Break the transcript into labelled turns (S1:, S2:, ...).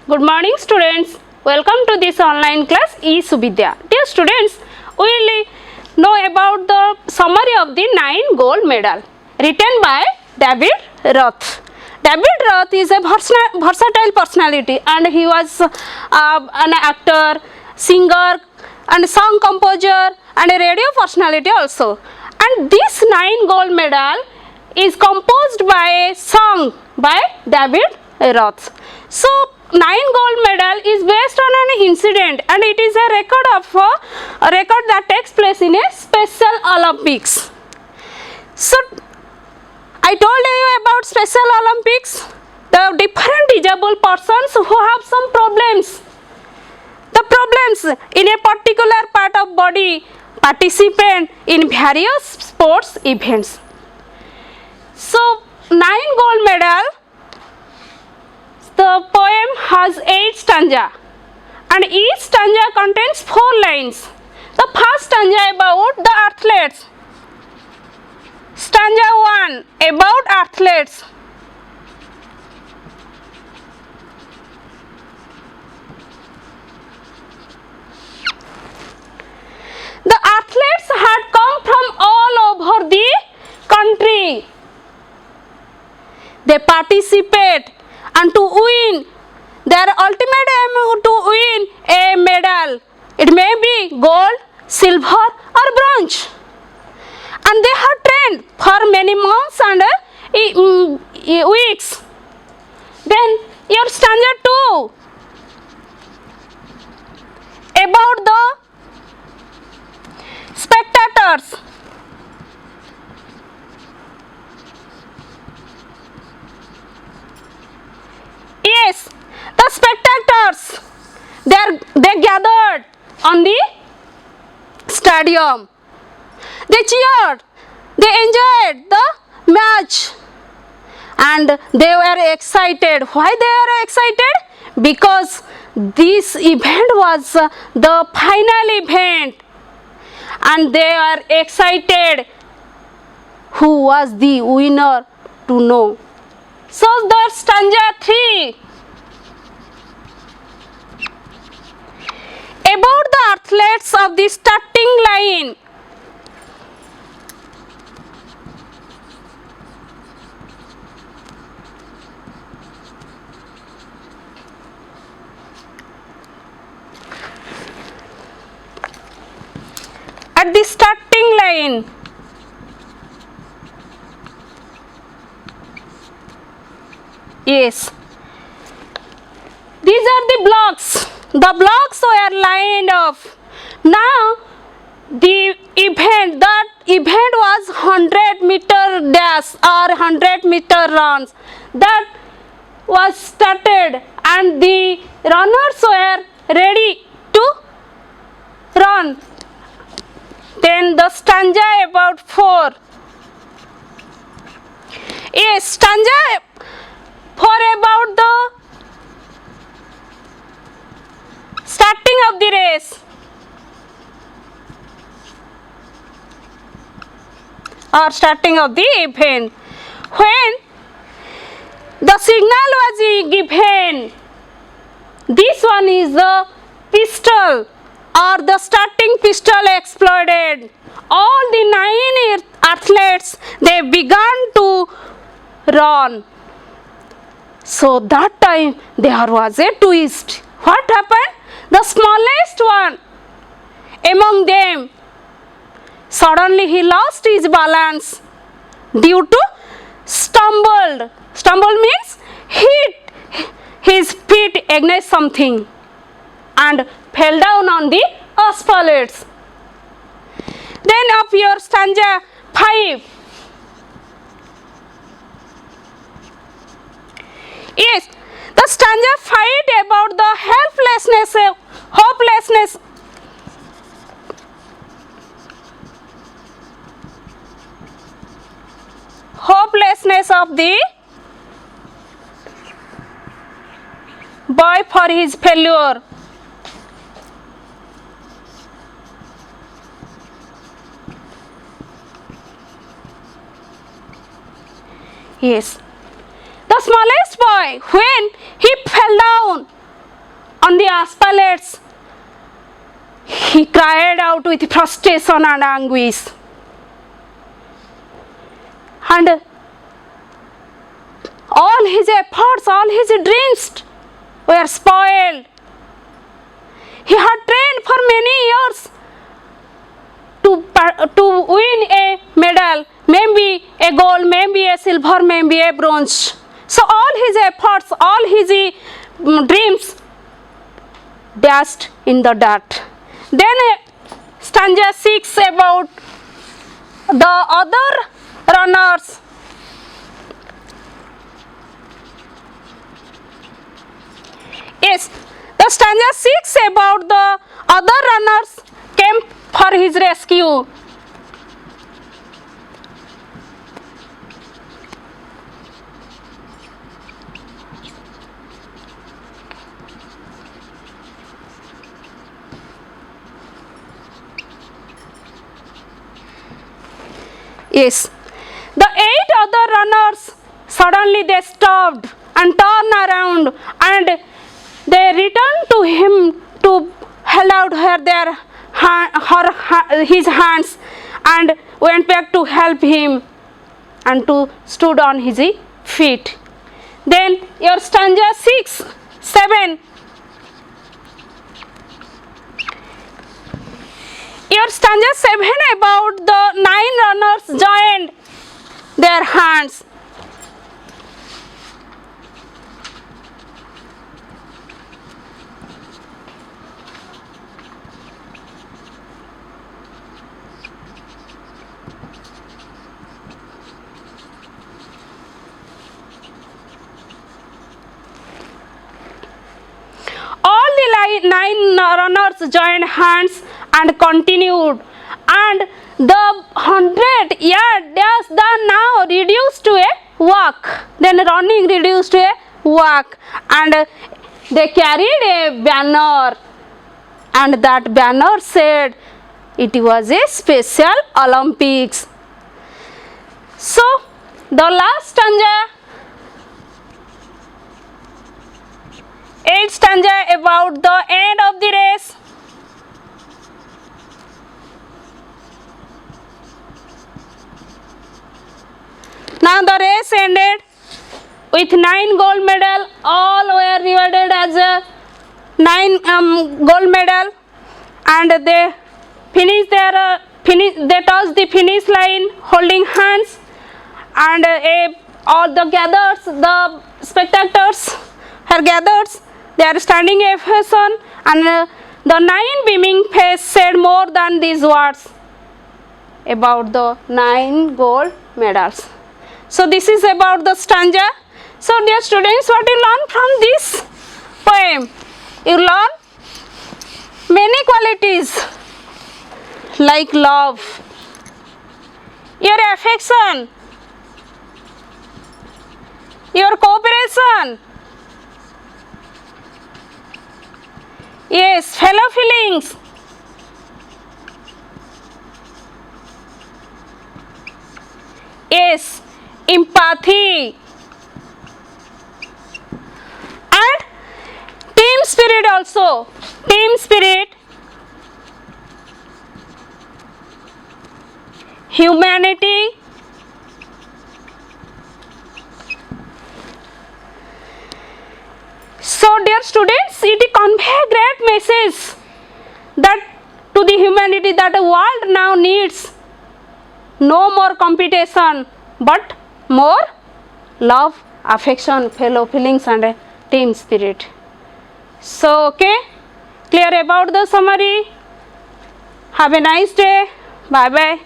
S1: Good morning students. Welcome to this online class eSuvidya. Dear students, we will know about the summary of the 9 gold medal written by David Roth. David Roth is a versatile personality and he was an actor, singer and song composer and a radio personality also. And this 9 gold medal is composed by a song by David Roth. So 9 gold medal is based on an incident and it is a record that takes place in a Special Olympics. So I told you about Special Olympics, the different disabled persons who have some problems. The problems in a particular part of body participate in various sports events. So 9 gold medal. The poem has 8 stanza and each stanza contains 4 lines. The first stanza about the athletes. Stanza 1 about athletes. The athletes had come from all over the country. They participate and to win their ultimate aim to win a medal. It may be gold, silver or bronze. And they have trained for many months and weeks. Then your stanza 2 about the spectators. Yes, the spectators, they gathered on the stadium. They cheered, they enjoyed the match and they were excited. Why they are excited? Because this event was the final event and they are excited who was the winner to know. So the stanza 3 about the athletes of the starting line. At the starting line. Yes, these are the blocks. The blocks were lined up. Now the event was 100-meter dash or 100-meter runs that was started and the runners were ready to run. Then the stanza about 4. Yes, stanza 4 about the starting of the race or starting of the event. When the signal was given, this one is the pistol or the starting pistol exploded. All the 9 athletes, they began to run. So that time there was a twist. What happened? The smallest one among them, suddenly he lost his balance due to stumbled. Stumble means hit his feet against something and fell down on the asphalt. Then of your stanza 5. Yes, the stanza 5 about the hopelessness of the boy for his failure. Yes, the smallest boy, when he fell down on the asphaltes. He cried out with frustration and anguish. And all his efforts, all his dreams were spoiled. He had trained for many years to win a medal, maybe a gold, maybe a silver, maybe a bronze. So all his efforts, all his dreams dashed in the dirt. Then stanza 6 about the other runners. Yes, the stanza 6 about the other runners came for his rescue. Yes, the 8 other runners suddenly they stopped and turned around and they returned to him to held out his hands and went back to help him and to stood on his feet. Then your stanza 6, 7. Your stanza 7 about the 9 runners joined their hands. All the 9 runners joined hands and continued, and the 100-yard dash the now reduced to a walk. Then running reduced to a walk, and they carried a banner, and that banner said it was a Special Olympics. So the last stanza, 8th stanza about the end of the race. Now the race ended with 9 gold medal. All were rewarded as 9 gold medal, and they finished their they touched the finish line holding hands, and all the spectators are gathered. They are standing a ovation, and the 9 beaming face said more than these words about the 9 gold medals. So this is about the stanza. So dear students, what you learn from this poem? You learn many qualities like love, your affection, your cooperation, yes, fellow feelings, yes, empathy, and team spirit also. Team spirit, humanity, so dear students, it conveys great message that to the humanity that the world now needs no more competition but more love, affection, fellow feelings, and a team spirit. So okay, clear about the summary. Have a nice day. Bye bye.